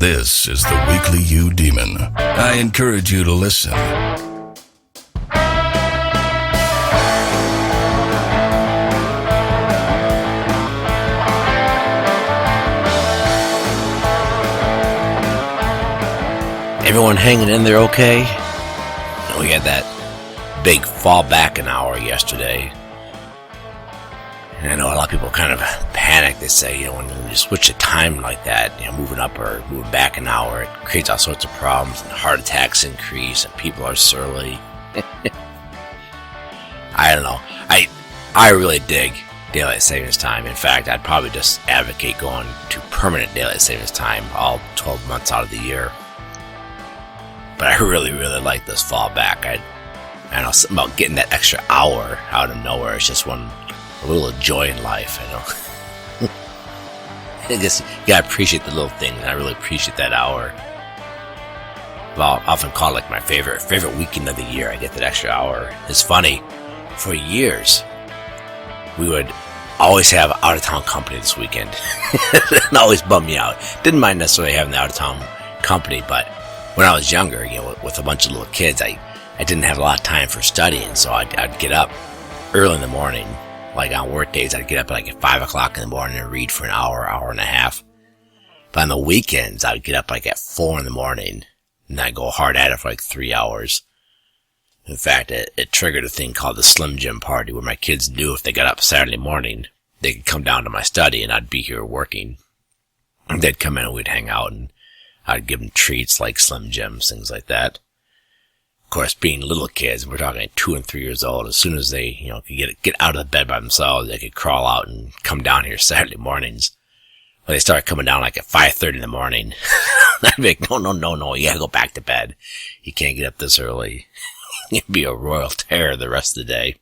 This is the Weekly You Demon. I encourage you to listen. Everyone hanging in there okay? We had that big fall back an hour yesterday. And I know a lot of people kind of panic. They say, when you switch the time like that, moving up or moving back an hour, it creates all sorts of problems, and heart attacks increase, and people are surly. I don't know. I really dig daylight savings time. In fact, I'd probably just advocate going to permanent daylight savings time all 12 months out of the year. But I really, really like this fall back. I know something about getting that extra hour out of nowhere. It's just a little joy in life, I guess you gotta appreciate the little things, and I really appreciate that hour. Well, I often call it like my favorite weekend of the year. I get that extra hour. It's funny. For years, we would always have out-of-town company this weekend. It always bummed me out. Didn't mind necessarily having the out-of-town company, but when I was younger, with a bunch of little kids, I didn't have a lot of time for studying, so I'd get up early in the morning. Like on work days, I'd get up at 5 o'clock in the morning and read for an hour and a half. But on the weekends, I'd get up at 4 in the morning, and I'd go hard at it for 3 hours. In fact, it triggered a thing called the Slim Jim Party, where my kids knew if they got up Saturday morning, they could come down to my study and I'd be here working. And they'd come in and we'd hang out, and I'd give them treats like Slim Jims, things like that. Of course, being little kids, we're talking 2 and 3 years old, as soon as they, could get out of the bed by themselves, they could crawl out and come down here Saturday mornings. Well, they started coming down at 5:30 in the morning. I'd be like, no, you gotta go back to bed. You can't get up this early. You'd be a royal terror the rest of the day.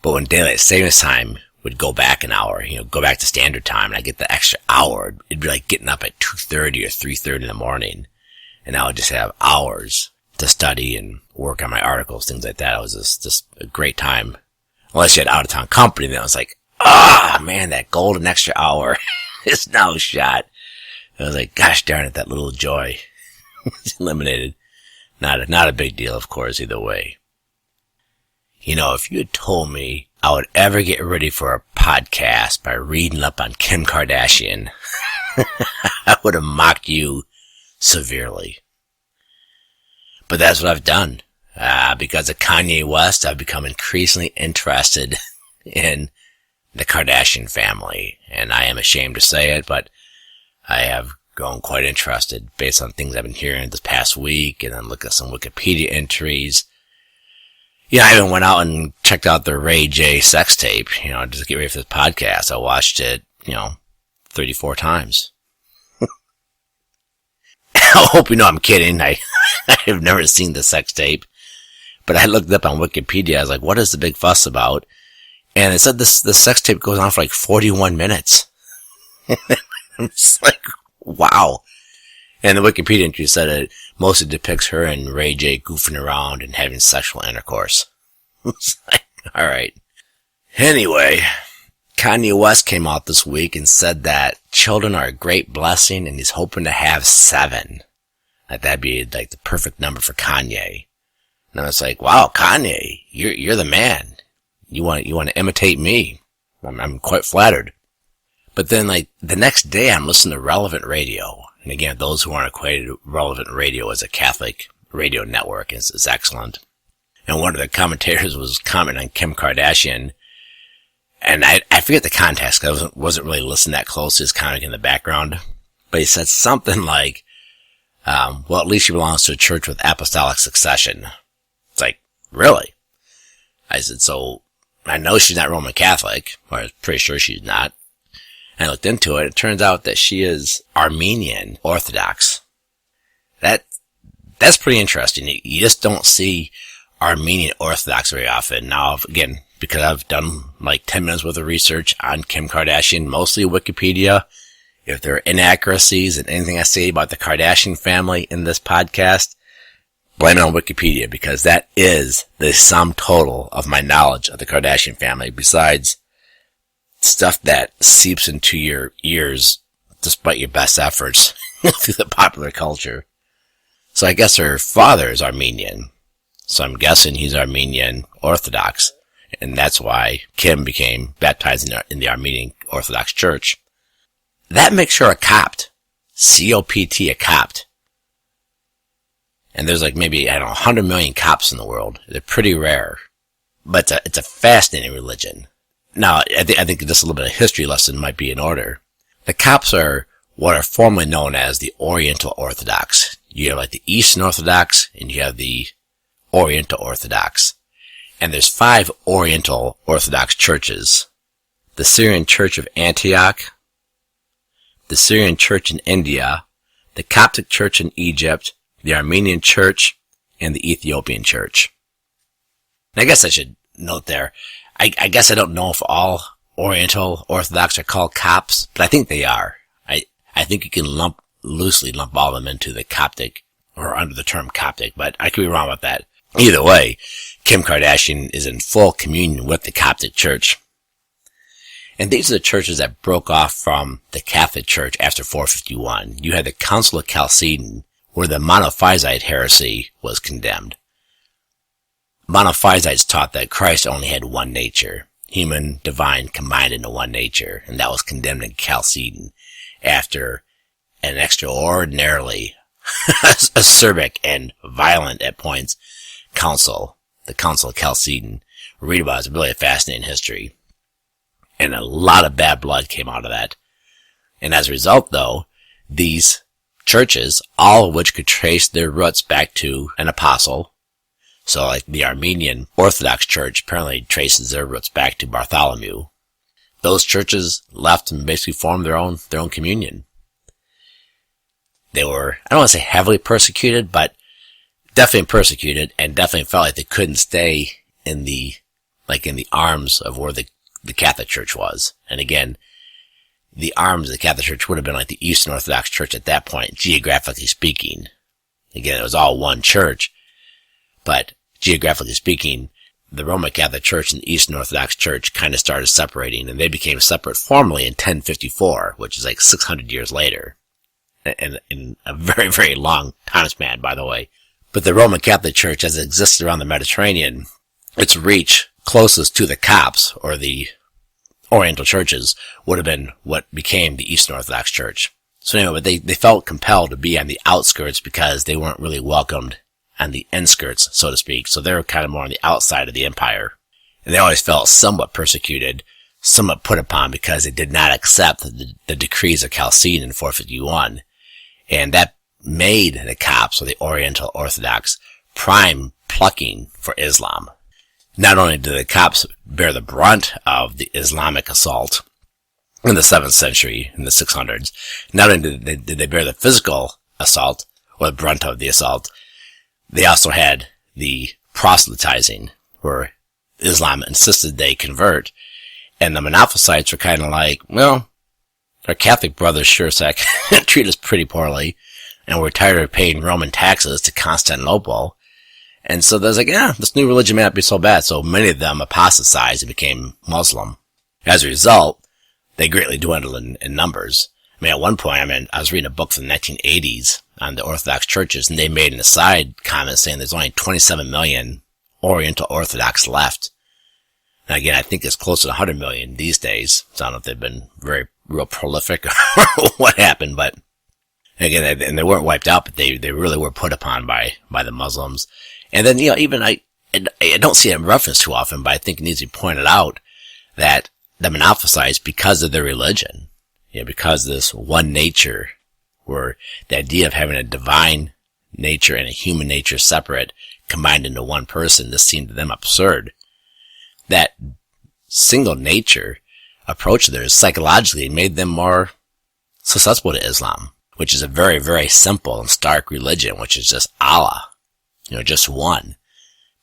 But when daylight savings time would go back an hour, go back to standard time, and I get the extra hour, it'd be like getting up at 2:30 or 3:30 in the morning, and I would just have hours to study and work on my articles, things like that. It was just a great time. Unless you had out-of-town company, then I was like, man, that golden extra hour is now shot. I was like, gosh darn it, that little joy was eliminated. Not a big deal, of course, either way. If you had told me I would ever get ready for a podcast by reading up on Kim Kardashian, I would have mocked you severely. But that's what I've done. Because of Kanye West, I've become increasingly interested in the Kardashian family. And I am ashamed to say it, but I have grown quite interested based on things I've been hearing this past week, and then look at some Wikipedia entries. I even went out and checked out the Ray J sex tape, just to get ready for this podcast. I watched it, 34 times. I hope you know I'm kidding. I have never seen the sex tape, but I looked it up on Wikipedia. I was like, what is the big fuss about? And it said the sex tape goes on for 41 minutes. I'm just like, wow. And the Wikipedia entry said it mostly depicts her and Ray J goofing around and having sexual intercourse. It's like, alright. Anyway, Kanye West came out this week and said that children are a great blessing, and he's hoping to have 7. That'd be the perfect number for Kanye. And I was like, wow, Kanye, you're the man. You want to imitate me. I'm quite flattered. But then the next day I'm listening to Relevant Radio. And again, those who aren't acquainted, Relevant Radio is a Catholic radio network. It's excellent. And one of the commentators was commenting on Kim Kardashian. And I forget the context, because I wasn't really listening that close. It's kind of in the background. But he said something like, well, at least she belongs to a church with apostolic succession. It's like, really? I said, so I know she's not Roman Catholic, or I'm pretty sure she's not. And I looked into it. It turns out that she is Armenian Orthodox. That's pretty interesting. You just don't see Armenian Orthodox very often. Now, again, because I've done 10 minutes worth of research on Kim Kardashian, mostly Wikipedia. If there are inaccuracies in anything I say about the Kardashian family in this podcast, blame it on Wikipedia, because that is the sum total of my knowledge of the Kardashian family, besides stuff that seeps into your ears despite your best efforts. through the popular culture. So I guess her father is Armenian. So I'm guessing he's Armenian Orthodox. And that's why Kim became baptized in the Armenian Orthodox Church. That makes her a Copt. C-O-P-T, a Copt. And there's like maybe, 100 million Copts in the world. They're pretty rare. But it's a fascinating religion. Now, I think just a little bit of history lesson might be in order. The Copts are what are formerly known as the Oriental Orthodox. You have like the Eastern Orthodox, and you have the Oriental Orthodox. And there's 5 Oriental Orthodox churches. The Syrian Church of Antioch, the Syrian Church in India, the Coptic Church in Egypt, the Armenian Church, and the Ethiopian Church. And I guess I should note there, I guess I don't know if all Oriental Orthodox are called Copts, but I think they are. I think you can loosely lump all of them into the Coptic, or under the term Coptic, but I could be wrong about that. Either way, Kim Kardashian is in full communion with the Coptic Church. And these are the churches that broke off from the Catholic Church after 451. You had the Council of Chalcedon, where the Monophysite heresy was condemned. Monophysites taught that Christ only had one nature, human, divine, combined into one nature, and that was condemned in Chalcedon after an extraordinarily acerbic and violent at points council, the Council of Chalcedon. Read about it. It's really a fascinating history. And a lot of bad blood came out of that. And as a result, though, these churches, all of which could trace their roots back to an apostle, so like the Armenian Orthodox Church apparently traces their roots back to Bartholomew, those churches left and basically formed their own communion. They were, I don't want to say heavily persecuted, but definitely persecuted, and definitely felt like they couldn't stay in the arms of where the Catholic Church was. And again, the arms of the Catholic Church would have been like the Eastern Orthodox Church at that point, geographically speaking. Again, it was all one church, but geographically speaking, the Roman Catholic Church and the Eastern Orthodox Church kind of started separating, and they became separate formally in 1054, which is like 600 years later. And in a very, very long time span, by the way. But the Roman Catholic Church, as it existed around the Mediterranean, its reach closest to the Copts, or the Oriental churches, would have been what became the Eastern Orthodox Church. So anyway, but they felt compelled to be on the outskirts because they weren't really welcomed on the inskirts, so to speak. So they were kind of more on the outside of the empire. And they always felt somewhat persecuted, somewhat put upon, because they did not accept the decrees of Chalcedon in 451. And that made the Copts, or the Oriental Orthodox, prime plucking for Islam. Not only did the Copts bear the brunt of the Islamic assault in the 7th century, in the 600s, not only did they bear the physical assault, or the brunt of the assault, they also had the proselytizing, where Islam insisted they convert. And the Monophysites were kind of like, well, our Catholic brothers sure treat us pretty poorly, and we're tired of paying Roman taxes to Constantinople. And so there's like, yeah, this new religion may not be so bad. So many of them apostatized and became Muslim. As a result, they greatly dwindled in numbers. I mean, at one point, I was reading a book from the 1980s on the Orthodox churches, and they made an aside comment saying there's only 27 million Oriental Orthodox left. And again, I think it's close to 100 million these days. So I don't know if they've been real prolific or what happened, but again, and they weren't wiped out, but they really were put upon by the Muslims. And then, even I don't see it referenced too often, but I think it needs to be pointed out that the Monophysites, because of their religion, because of this one nature, where the idea of having a divine nature and a human nature separate, combined into one person, this seemed to them absurd. That single nature approach to theirs psychologically made them more susceptible to Islam, which is a very, very simple and stark religion, which is just Allah, just one.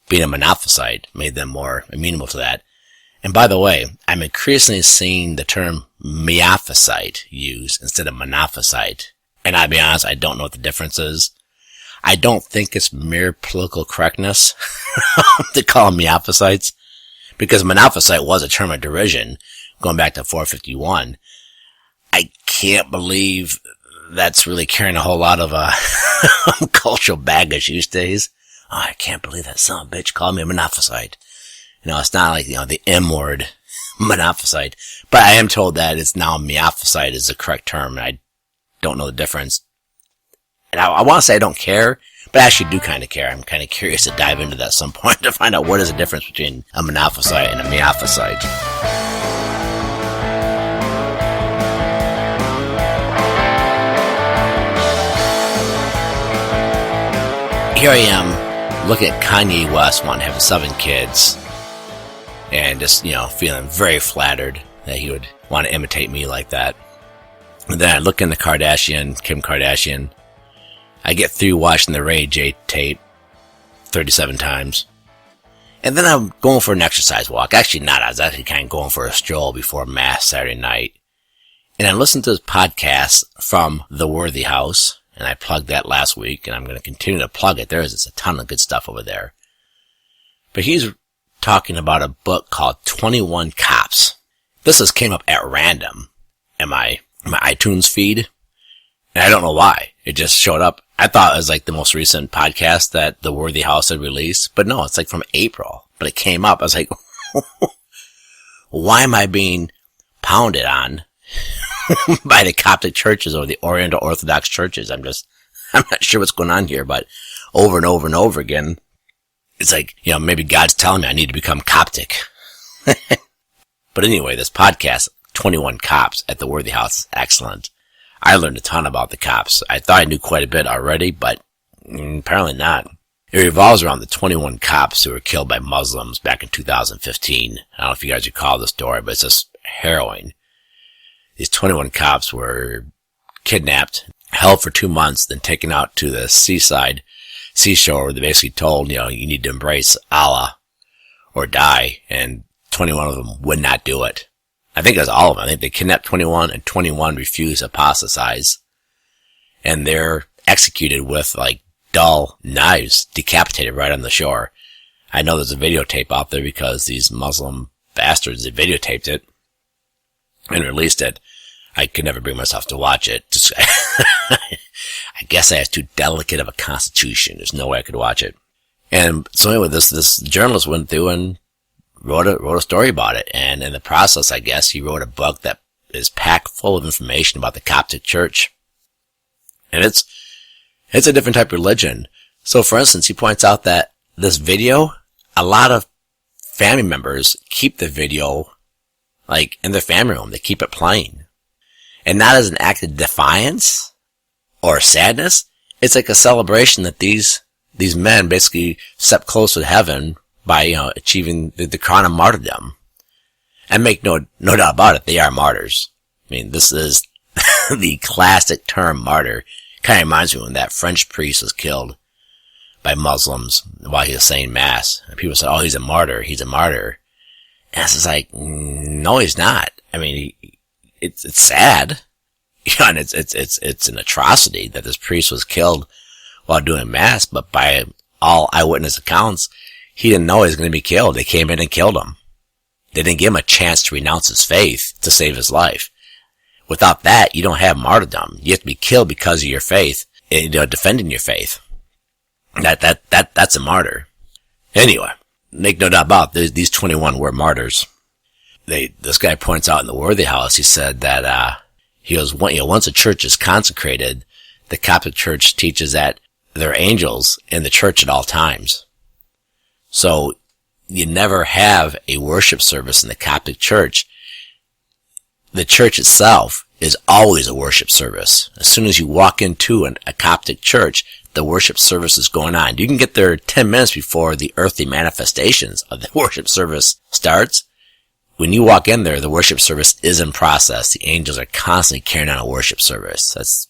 Being a Monophysite made them more amenable to that. And by the way, I'm increasingly seeing the term Miaphysite used instead of Monophysite. And I'll be honest, I don't know what the difference is. I don't think it's mere political correctness to call them Miaphysites, because Monophysite was a term of derision going back to 451. I can't believe that's really carrying a whole lot of cultural baggage these days. Oh, I can't believe that son of a bitch called me a monophysite. It's not like, the M word, monophysite. But I am told that it's now meophysite is the correct term, and I don't know the difference. And I want to say I don't care, but I actually do kind of care. I'm kind of curious to dive into that at some point to find out what is the difference between a monophysite and a meophysite. Here I am, looking at Kanye West wanting to have 7 kids, and just, feeling very flattered that he would want to imitate me like that. And then I look into Kim Kardashian. I get through watching the Ray J tape 37 times. And then I'm going for an exercise walk. Actually not, I was actually kind of going for a stroll before Mass Saturday night. And I listened to this podcast from The Worthy House. And I plugged that last week, and I'm going to continue to plug it. There is just a ton of good stuff over there. But he's talking about a book called 21 Copts. This just came up at random in my iTunes feed. And I don't know why. It just showed up. I thought it was like the most recent podcast that the Worthy House had released. But no, it's like from April. But it came up. I was like, why am I being pounded on by the Coptic churches or the Oriental Orthodox churches? I'm not sure what's going on here, but over and over and over again, it's like, maybe God's telling me I need to become Coptic. But anyway, this podcast, 21 Copts at the Worthy House, is excellent. I learned a ton about the Copts. I thought I knew quite a bit already, but apparently not. It revolves around the 21 Copts who were killed by Muslims back in 2015. I don't know if you guys recall the story, but it's just harrowing. These 21 Copts were kidnapped, held for 2 months, then taken out to the seashore where they basically told, you need to embrace Allah or die, and 21 of them would not do it. I think it was all of them. I think they kidnapped 21, and 21 refused to apostatize. And they're executed with, dull knives, decapitated right on the shore. I know there's a videotape out there because these Muslim bastards, they videotaped it and released it. I could never bring myself to watch it. I guess I have too delicate of a constitution. There's no way I could watch it. And so anyway, this journalist went through and wrote a story about it. And in the process, I guess, he wrote a book that is packed full of information about the Coptic Church. And it's a different type of religion. So for instance, he points out that this video, a lot of family members keep the video in their family room. They keep it playing. And not as an act of defiance or sadness. It's like a celebration that these men basically step close to heaven by, achieving the crown of martyrdom. And make no doubt about it, they are martyrs. I mean, this is the classic term martyr. Kind of reminds me when that French priest was killed by Muslims while he was saying Mass. And people said, oh, he's a martyr. He's a martyr. And it's just like, no, he's not. I mean, it's sad. And it's an atrocity that this priest was killed while doing Mass, but by all eyewitness accounts, he didn't know he was going to be killed. They came in and killed him. They didn't give him a chance to renounce his faith to save his life. Without that, you don't have martyrdom. You have to be killed because of your faith, defending your faith. That's a martyr. Anyway, make no doubt about it, these 21 were martyrs. This guy points out in the Worthy House, he said that, he goes, once a church is consecrated, the Coptic Church teaches that there are angels in the church at all times. So, you never have a worship service in the Coptic Church. The church itself is always a worship service. As soon as you walk into a Coptic church, the worship service is going on. You can get there 10 minutes before the earthly manifestations of the worship service starts. When you walk in there, the worship service is in process. The angels are constantly carrying on a worship service. That's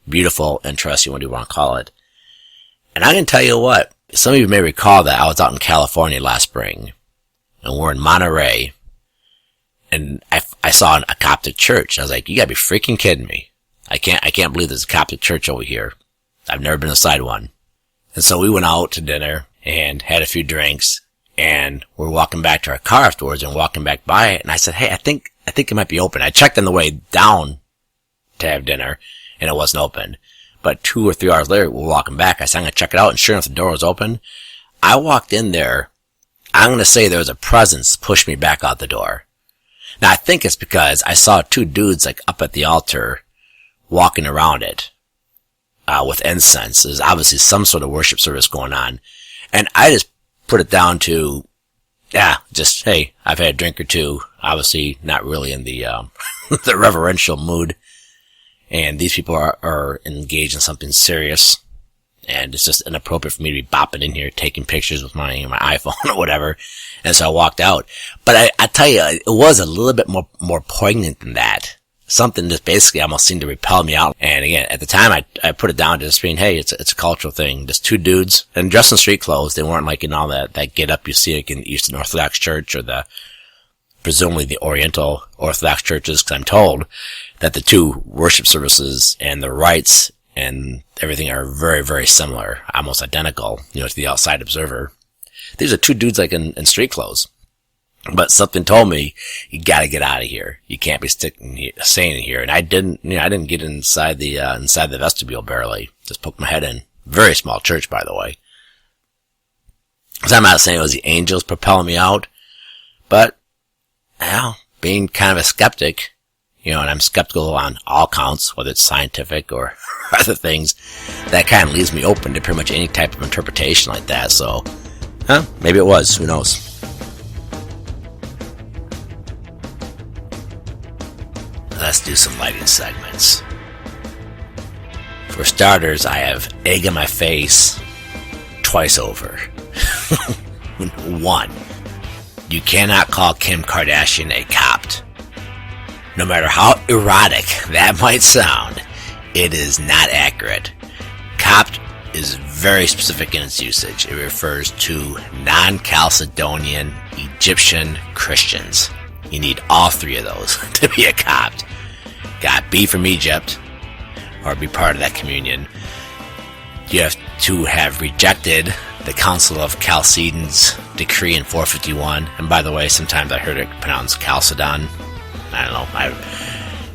beautiful, interesting, what do you want to call it. And I can tell you what, some of you may recall that I was out in California last spring, and we're in Monterey, and I saw a Coptic church. I was like, you gotta be freaking kidding me. I can't believe there's a Coptic church over here. I've never been inside one. And so we went out to dinner and had a few drinks, and we're walking back to our car afterwards and walking back by it. And I said, hey, I think it might be open. I checked on the way down to have dinner, and it wasn't open. But 2 or 3 hours later, we're walking back. I said, I'm going to check it out, and sure enough, the door was open. I walked in there. I'm going to say there was a presence pushed me back out the door. Now, I think it's because I saw 2 dudes like up at the altar walking around it with incense. There's obviously some sort of worship service going on. And I just put it down to, just, hey, I've had a drink or 2. Obviously not really in the the reverential mood. And these people are engaged in something serious. And it's just inappropriate for me to be bopping in here, taking pictures with my iPhone or whatever. And so I walked out. But I tell you, it was a little bit more poignant than that. Something that basically almost seemed to repel me out. And again, at the time, I put it down to just being, hey, it's a cultural thing. Just 2 dudes, and dressed in street clothes. They weren't like in all that get up you see like in the Eastern Orthodox Church or presumably the Oriental Orthodox churches, because I'm told that the 2 worship services and the rites and everything are very, very similar, almost identical, to the outside observer. These are 2 dudes like in street clothes. But something told me, you gotta get out of here. You can't be staying here. And I didn't get inside the vestibule barely. Just poked my head in. Very small church, by the way. So I'm not saying it was the angels propelling me out, but, being kind of a skeptic, and I'm skeptical on all counts, whether it's scientific or other things, that kind of leaves me open to pretty much any type of interpretation like that. So, maybe it was. Who knows? Let's do some lighting segments. For starters, I have egg in my face twice over. 1. You cannot call Kim Kardashian a Copt. No matter how erotic that might sound, it is not accurate. Copt is very specific in its usage. It refers to non-Chalcedonian Egyptian Christians. You need all 3 of those to be a Copt. Got to be from Egypt or be part of that communion. You have to have rejected the Council of Chalcedon's decree in 451. And by the way, sometimes I heard it pronounced Chalcedon. I don't know.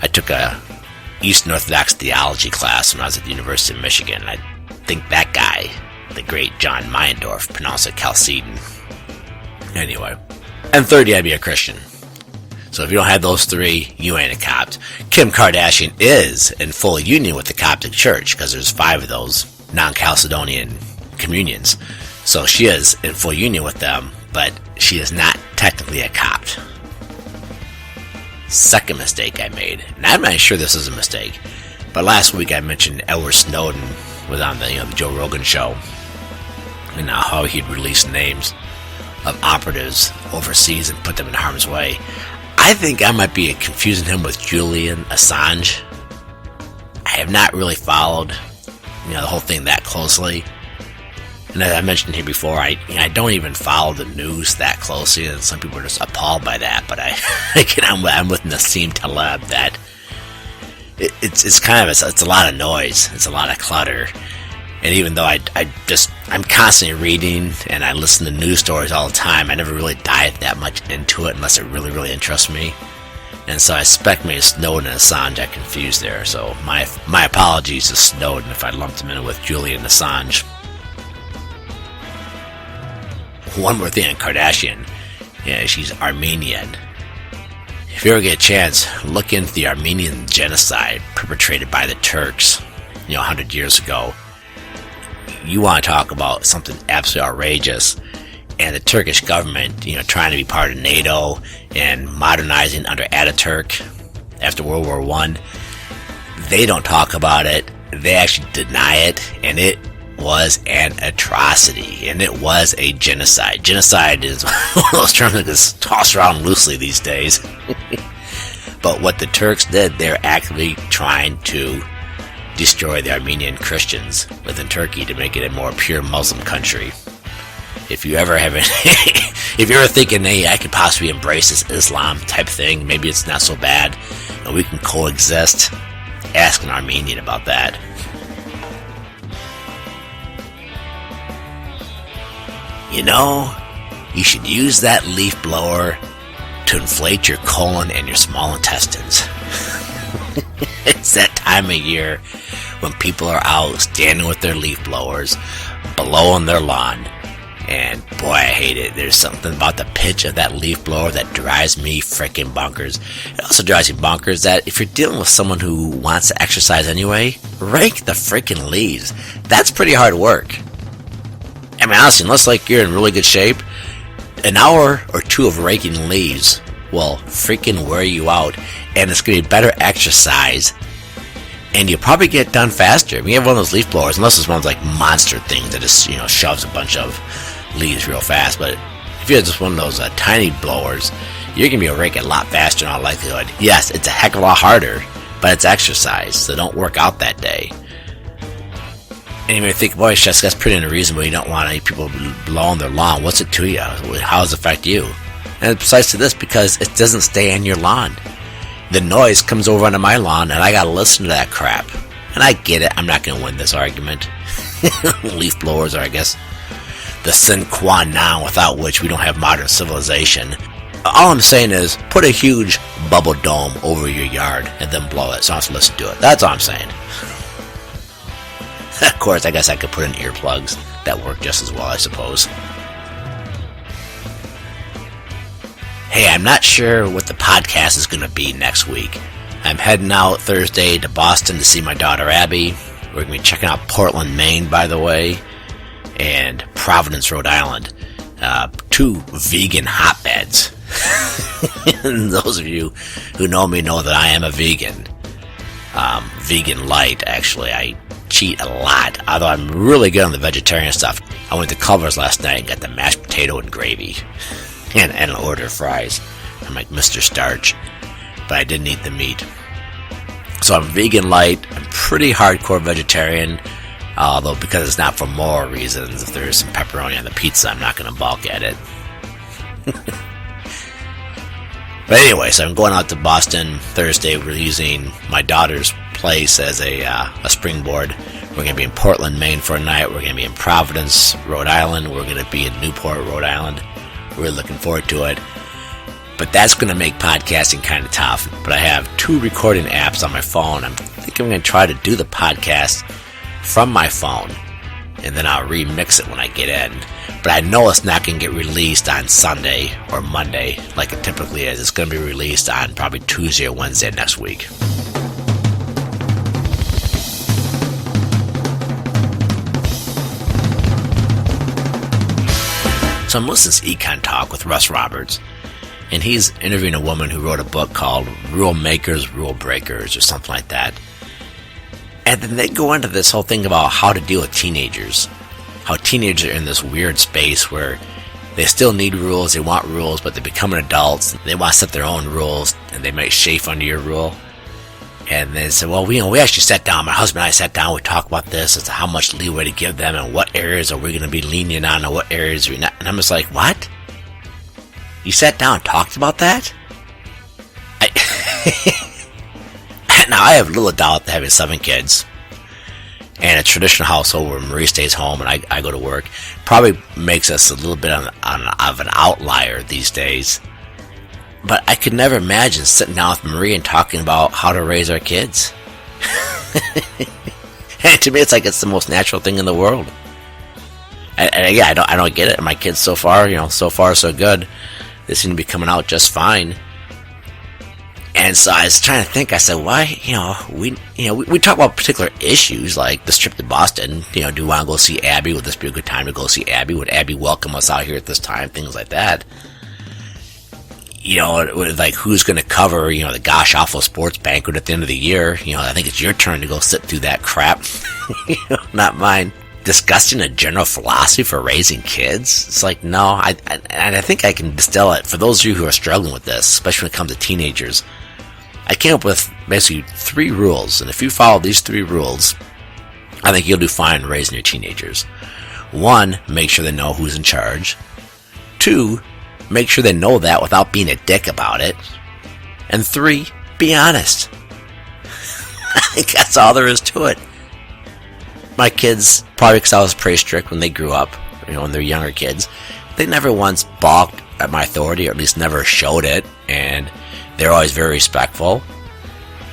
I took a Eastern Orthodox theology class when I was at the University of Michigan. I think that guy, the great John Meyendorff, pronounced it Chalcedon. Anyway. And 3rd, you had to be a Christian. So if you don't have those 3, you ain't a Copt. Kim Kardashian is in full union with the Coptic Church, because there's 5 of those non-Chalcedonian communions. So she is in full union with them, but she is not technically a Copt. Second mistake I made, and I'm not sure this is a mistake, but last week I mentioned Edward Snowden was on the Joe Rogan show, and how he'd released names of operatives overseas and put them in harm's way. I think I might be confusing him with Julian Assange. I have not really followed, the whole thing that closely. And as I mentioned here before, I don't even follow the news that closely, and some people are just appalled by that. But I'm with Nassim Taleb that it's a lot of noise, it's a lot of clutter. And even though I'm constantly reading and I listen to news stories all the time, I never really dive that much into it unless it really, really interests me. And so I suspect maybe Snowden and Assange I confused there. So my apologies to Snowden if I lumped him in with Julian Assange. One more thing on Kardashian. Yeah, she's Armenian. If you ever get a chance, look into the Armenian genocide perpetrated by the Turks, 100 years ago. You want to talk about something absolutely outrageous, and the Turkish government, trying to be part of NATO and modernizing under Ataturk after World War I, they don't talk about it. They actually deny it, and it was an atrocity, and it was a genocide. Genocide is one of those terms that gets tossed around loosely these days. But what the Turks did, they're actively trying to destroy the Armenian Christians within Turkey to make it a more pure Muslim country. If you ever have if you're ever thinking, hey, I could possibly embrace this Islam type thing, maybe it's not so bad, and we can coexist, ask an Armenian about that. You should use that leaf blower to inflate your colon and your small intestines. It's that time of year when people are out standing with their leaf blowers, blowing their lawn. And boy, I hate it. There's something about the pitch of that leaf blower that drives me freaking bonkers. It also drives me bonkers that if you're dealing with someone who wants to exercise anyway, rake the freaking leaves. That's pretty hard work. I mean, honestly, unless like you're in really good shape, an hour or two of raking leaves will freaking wear you out, and it's going to be better exercise, and you'll probably get done faster. I mean, you have one of those leaf blowers, unless it's one of those like monster things that just, shoves a bunch of leaves real fast. But if you have just one of those tiny blowers, you're going to be able to rake it a lot faster in all likelihood. Yes, it's a heck of a lot harder, but it's exercise, so don't work out that day. And you may think, boy, Chess, that's pretty unreasonable. You don't want any people blowing their lawn. What's it to you? How does it affect you? And it's precisely this, because it doesn't stay on your lawn. The noise comes over onto my lawn, and I gotta listen to that crap. And I get it. I'm not gonna win this argument. Leaf blowers are, I guess, the sine qua non without which we don't have modern civilization. All I'm saying is, put a huge bubble dome over your yard and then blow it, so I don't have to listen to it. That's all I'm saying. Of course, I guess I could put in earplugs. That work just as well, I suppose. Hey, I'm not sure what the podcast is going to be next week. I'm heading out Thursday to Boston to see my daughter Abby. We're going to be checking out Portland, Maine, by the way, and Providence, Rhode Island. 2 vegan hotbeds. And those of you who know me know that I am a vegan. Vegan light, actually. I cheat a lot, although I'm really good on the vegetarian stuff. I went to Culver's last night and got the mashed potato and gravy. And an order of fries. I'm like Mr. Starch. But I didn't eat the meat. So I'm vegan light. I'm pretty hardcore vegetarian. Although because it's not for moral reasons, if there's some pepperoni on the pizza, I'm not going to balk at it. But anyway, so I'm going out to Boston Thursday. We're using my daughter's place as a springboard. We're going to be in Portland, Maine for a night. We're going to be in Providence, Rhode Island. We're going to be in Newport, Rhode Island. Really looking forward to it. But that's going to make podcasting kind of tough. But I have 2 recording apps on my phone. I think I'm going to try to do the podcast from my phone. And then I'll remix it when I get in. But I know it's not going to get released on Sunday or Monday like it typically is. It's going to be released on probably Tuesday or Wednesday next week. So I'm listening to Econ Talk with Russ Roberts, and he's interviewing a woman who wrote a book called Rule Makers, Rule Breakers, or something like that. And then they go into this whole thing about how to deal with teenagers. How teenagers are in this weird space where they still need rules, they want rules, but they're becoming adults. They want to set their own rules, and they might chafe under your rule. And they said, well, we actually sat down, my husband and I sat down, we talked about this as to how much leeway to give them and what areas are we going to be lenient on and what areas are we not. And I'm just like, what? You sat down and talked about that? Now, I have little doubt having 7 kids and a traditional household where Marie stays home and I go to work probably makes us a little bit of an outlier these days. But I could never imagine sitting down with Marie and talking about how to raise our kids. And to me, it's like it's the most natural thing in the world. And yeah, I don't get it. My kids so far, so far so good. They seem to be coming out just fine. And so I was trying to think. I said, why? We talk about particular issues like this trip to Boston. Do we want to go see Abby? Would this be a good time to go see Abby? Would Abby welcome us out here at this time? Things like that. Like who's going to cover, the gosh awful sports banquet at the end of the year. I think it's your turn to go sit through that crap. Not mine. Discussing a general philosophy for raising kids. It's like, no, I think I can distill it for those of you who are struggling with this, especially when it comes to teenagers. I came up with basically 3 rules, and if you follow these 3 rules, I think you'll do fine raising your teenagers. 1, make sure they know who's in charge. 2, make sure they know that without being a dick about it. And 3, be honest. I think that's all there is to it. My kids, probably because I was pretty strict when they grew up, when they're younger kids, they never once balked at my authority, or at least never showed it, and they're always very respectful.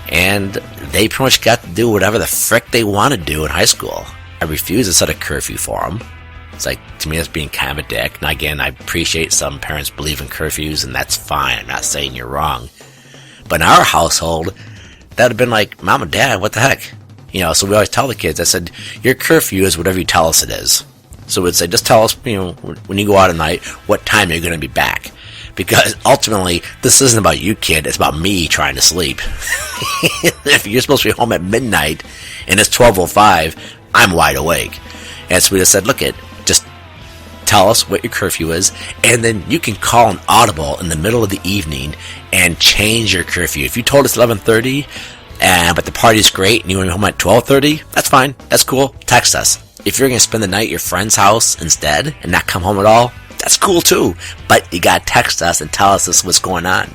And they pretty much got to do whatever the frick they want to do in high school. I refuse to set a curfew for them. It's like, to me, that's being kind of a dick. Now, again, I appreciate some parents believe in curfews, and that's fine. I'm not saying you're wrong. But in our household, that would have been like, Mom and Dad, what the heck? So we always tell the kids, I said, your curfew is whatever you tell us it is. So we'd say, just tell us, when you go out at night, what time you're going to be back. Because ultimately, this isn't about you, kid. It's about me trying to sleep. If you're supposed to be home at midnight and it's 12:05, I'm wide awake. And so we just said, look, just tell us what your curfew is, and then you can call an audible in the middle of the evening and change your curfew. If you told us 11:30, but the party's great and you want to be home at 12:30, that's fine. That's cool. Text us. If you're going to spend the night at your friend's house instead and not come home at all, that's cool too. But you got to text us and tell us this is what's going on.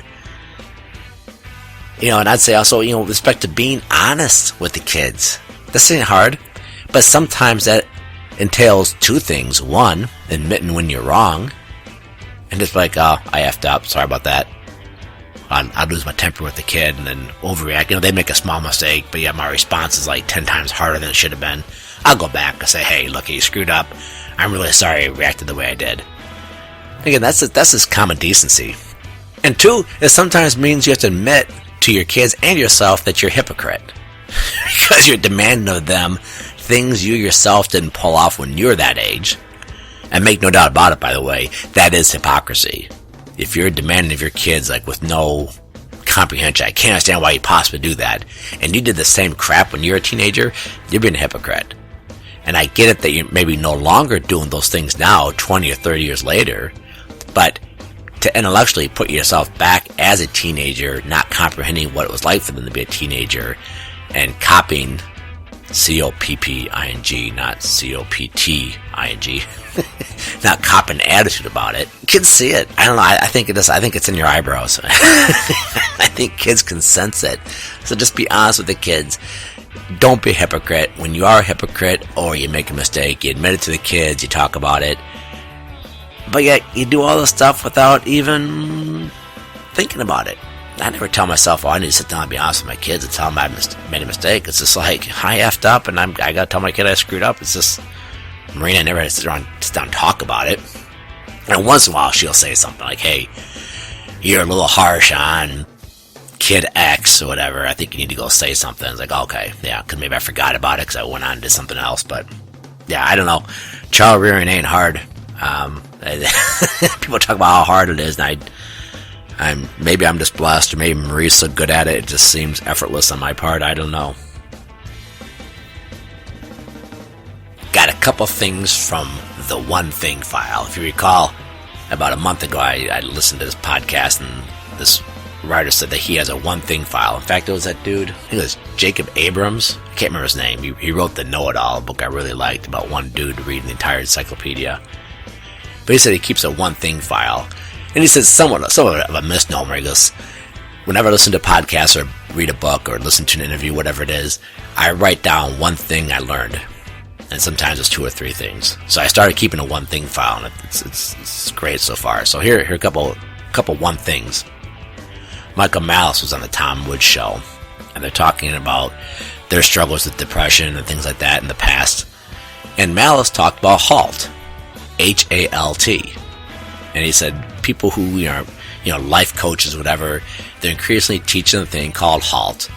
And I'd say also, with respect to being honest with the kids. This ain't hard, but sometimes that entails two things. One, admitting when you're wrong, and just like, oh, I effed up, sorry about that. I'd lose my temper with the kid and then overreact. They make a small mistake, but yeah, my response is like 10 times harder than it should have been. I'll go back and say, hey, look, you screwed up. I'm really sorry I reacted the way I did. Again, that's just common decency. And two, it sometimes means you have to admit to your kids and yourself that you're a hypocrite. Because you're demanding of them things you yourself didn't pull off when you were that age. And make no doubt about it, by the way, that is hypocrisy. If you're demanding of your kids, like, with no comprehension, I can't understand why you possibly do that, and you did the same crap when you're a teenager, you're being a hypocrite. And I get it that you're maybe no longer doing those things now, 20 or 30 years later, but to intellectually put yourself back as a teenager, not comprehending what it was like for them to be a teenager, and copying C-O-P-P-I-N-G, not C-O-P-T-I-N-G, not copying attitude about it. Kids see it. I don't know. I think it is. I think it's in your eyebrows. I think kids can sense it. So just be honest with the kids. Don't be a hypocrite. When you are a hypocrite or you make a mistake, you admit it to the kids, you talk about it. But yet, you do all this stuff without even thinking about it. I never tell myself, I need to sit down and be honest with my kids and tell them I made a mistake. It's just like, I effed up and I got to tell my kid I screwed up. It's just, Marina never has to sit down and talk about it. And once in a while, she'll say something like, hey, you're a little harsh on kid X or whatever. I think you need to go say something. It's like, okay, yeah, because maybe I forgot about it because I went on and did something else. But yeah, I don't know. Child rearing ain't hard. People talk about how hard it is, and maybe I'm just blessed, or maybe Marie's so good at it, it just seems effortless on my part. I don't know. Got a couple things from the One Thing file. If you recall, about a month ago, I listened to this podcast, and this writer said that he has a One Thing file. In fact, it was that dude, I think it was Jacob Abrams. I can't remember his name. He wrote the Know-It-All, a book I really liked, about one dude reading the entire encyclopedia. But he said he keeps a One Thing file. And he says somewhat of a misnomer. He goes, whenever I listen to podcasts or read a book or listen to an interview, whatever it is, I write down one thing I learned. And sometimes it's 2 or 3 things. So I started keeping a One Thing file, and it's great so far. So here are a couple one things. Michael Malice was on the Tom Woods show, and they're talking about their struggles with depression and things like that in the past. And Malice talked about HALT, H-A-L-T. And he said people who are, life coaches, whatever, they're increasingly teaching a thing called HALT,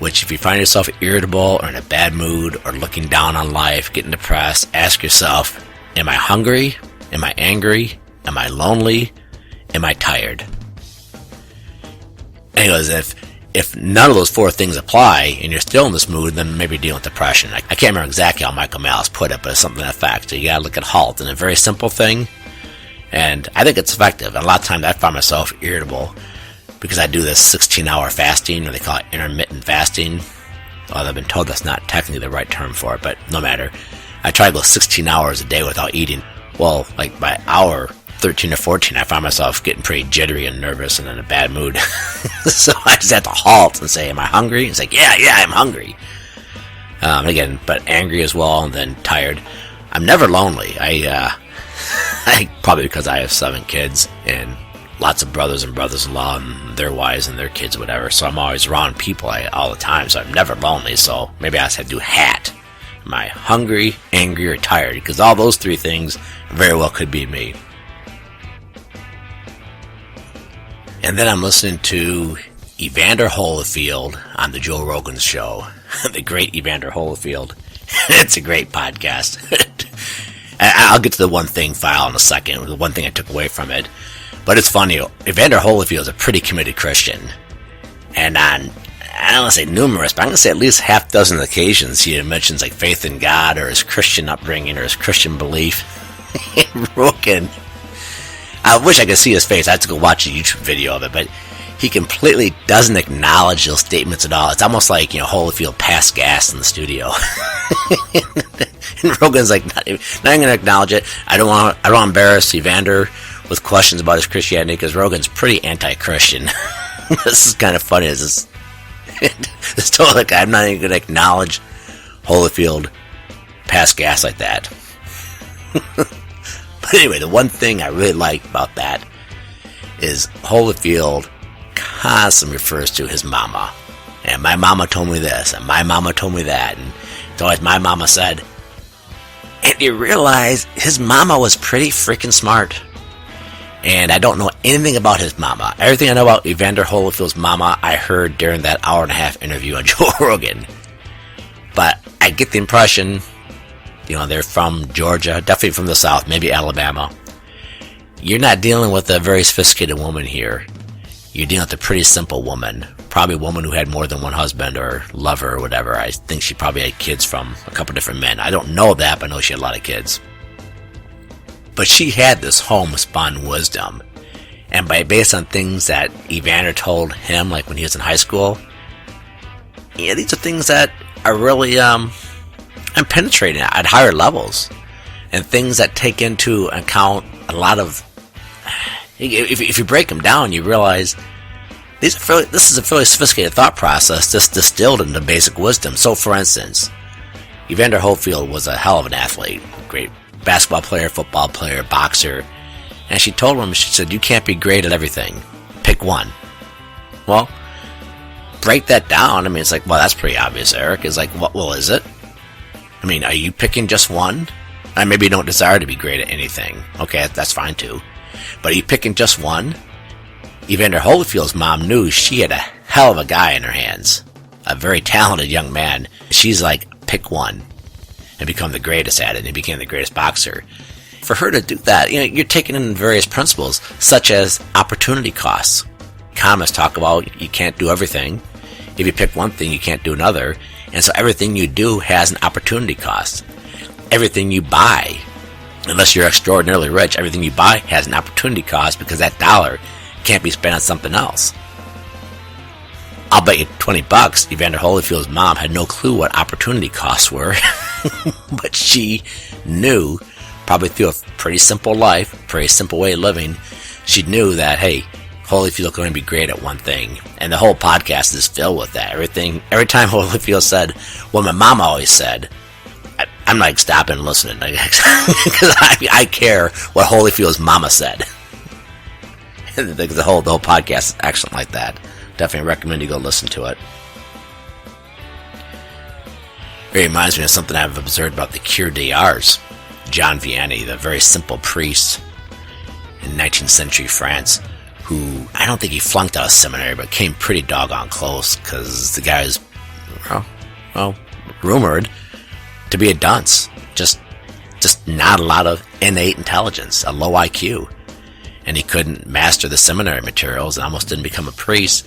which if you find yourself irritable or in a bad mood or looking down on life, getting depressed, ask yourself, am I hungry? Am I angry? Am I lonely? Am I tired? And he goes, if none of those 4 things apply and you're still in this mood, then maybe you're dealing with depression. I can't remember exactly how Michael Malice put it, but it's something to that fact. So you gotta look at HALT, and a very simple thing. And I think it's effective. And a lot of times I find myself irritable because I do this 16-hour fasting, or they call it intermittent fasting. Well, I've been told that's not technically the right term for it, but no matter. I try to go 16 hours a day without eating. Well, like by hour 13 or 14, I find myself getting pretty jittery and nervous and in a bad mood. So I just have to halt and say, am I hungry? It's like, yeah, I'm hungry. Again, but angry as well, and then tired. I'm never lonely. I probably because I have 7 kids, and lots of brothers and brothers-in-law and their wives and their kids, whatever. So I'm always around people all the time, so I'm never lonely. So maybe I just have to do hat. Am I hungry, angry, or tired? Because all those three things very well could be me. And then I'm listening to Evander Holyfield on the Joe Rogan show. The great Evander Holyfield. It's a great podcast. I'll get to the one thing file in a second, the one thing I took away from it. But it's funny, Evander Holyfield is a pretty committed Christian. And on, I don't want to say numerous, but I'm going to say at least half dozen occasions he mentions like faith in God or his Christian upbringing or his Christian belief. Rogan, I wish I could see his face. I have to go watch a YouTube video of it, but he completely doesn't acknowledge those statements at all. It's almost like, Holyfield passed gas in the studio. And Rogan's like, not even going to acknowledge it. I don't want to embarrass Evander with questions about his Christianity because Rogan's pretty anti-Christian. This is kind of funny. This totally like I'm not even going to acknowledge Holyfield pass gas like that. But anyway, the one thing I really like about that is Holyfield constantly refers to his mama. And my mama told me this, and my mama told me that. And it's always my mama said. And you realize his mama was pretty freaking smart. And I don't know anything about his mama. Everything I know about Evander Holyfield's mama, I heard during that hour-and-a-half interview on Joe Rogan. But I get the impression, they're from Georgia, definitely from the South, maybe Alabama. You're not dealing with a very sophisticated woman here. You're dealing with a pretty simple woman. Probably a woman who had more than one husband or lover or whatever. I think she probably had kids from a couple different men. I don't know that, but I know she had a lot of kids. But she had this homespun wisdom. And based on things that Evander told him, like when he was in high school, these are things that are really I'm penetrating at higher levels. And things that take into account a lot of... If you break them down, you realize this is a fairly sophisticated thought process just distilled into basic wisdom. So, for instance, Evander Holyfield was a hell of an athlete. Great basketball player, football player, boxer. And she told him, she said, you can't be great at everything. Pick one. Well, break that down. I mean, it's like, well, that's pretty obvious, Eric. It's like, well, is it? I mean, are you picking just one? And maybe you don't desire to be great at anything. Okay, that's fine too. But are you picking just one? Evander Holyfield's mom knew she had a hell of a guy in her hands. A very talented young man. She's like, pick one and become the greatest at it. And he became the greatest boxer. For her to do that, you're taking in various principles, such as opportunity costs. Economists talk about you can't do everything. If you pick one thing, you can't do another. And so everything you do has an opportunity cost. Everything you buy, unless you're extraordinarily rich, everything you buy has an opportunity cost because that dollar can't be spent on something else. I'll bet you $20 Evander Holyfield's mom had no clue what opportunity costs were. But she knew, probably through a pretty simple life, pretty simple way of living, she knew that, hey, Holyfield's going to be great at one thing. And the whole podcast is filled with that. Every time Holyfield said, well, my mom always said, I'm like stopping and listening because I care what Holyfield's mama said. The whole podcast is excellent like that. Definitely recommend you go listen to it. It reminds me of something I've observed about the Cure de Ars. John Vianney, the very simple priest in 19th century France, who I don't think he flunked out of seminary, but came pretty doggone close because the guy is, rumored to be a dunce. Just not a lot of innate intelligence, a low IQ. And he couldn't master the seminary materials and almost didn't become a priest.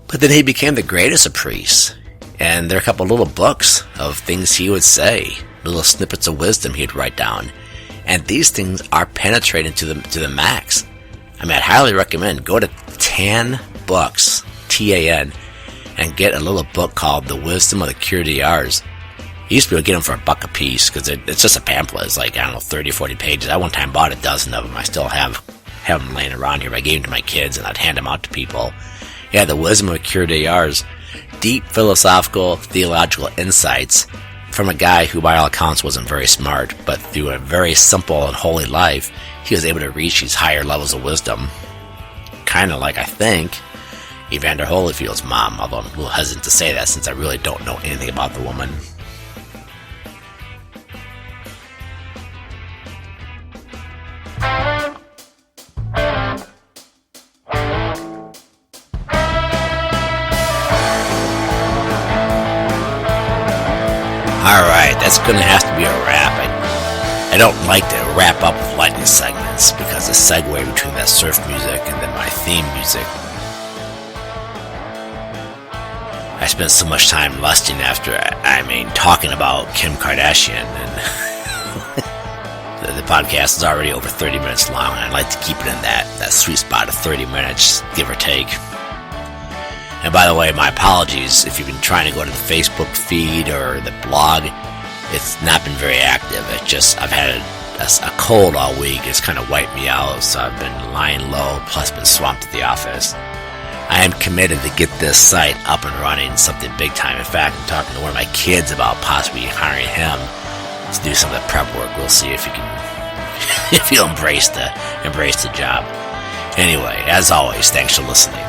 But then he became the greatest of priests. And there are a couple little books of things he would say, little snippets of wisdom he'd write down. And these things are penetrating to the max. I mean, I'd highly recommend go to TAN Books, TAN, and get a little book called The Wisdom of the Cure de Ars. You used to be able to get them for $1 a piece because it's just a pamphlet. It's like, 30 or 40 pages. I one time bought a dozen of them. I still have them laying around here. I gave them to my kids and I'd hand them out to people. Yeah, The Wisdom of the Cure de Ars. Deep philosophical, theological insights from a guy who by all accounts wasn't very smart, but through a very simple and holy life, he was able to reach these higher levels of wisdom. kind of like, I think, Evander Holyfield's mom, although I'm a little hesitant to say that since I really don't know anything about the woman. Alright, that's going to have to be a wrap. I don't like to wrap up with lightning segments because the segue between that surf music and then my theme music. I spent so much time lusting after, talking about Kim Kardashian, and the podcast is already over 30 minutes long, and I'd like to keep it in that sweet spot of 30 minutes, give or take. And by the way, my apologies if you've been trying to go to the Facebook feed or the blog. It's not been very active. I've had a cold all week. It's kind of wiped me out, so I've been lying low, plus been swamped at the office. I am committed to get this site up and running, something big time. In fact, I'm talking to one of my kids about possibly hiring him to do some of the prep work. We'll see if he can, if he'll embrace the job. Anyway, as always, thanks for listening.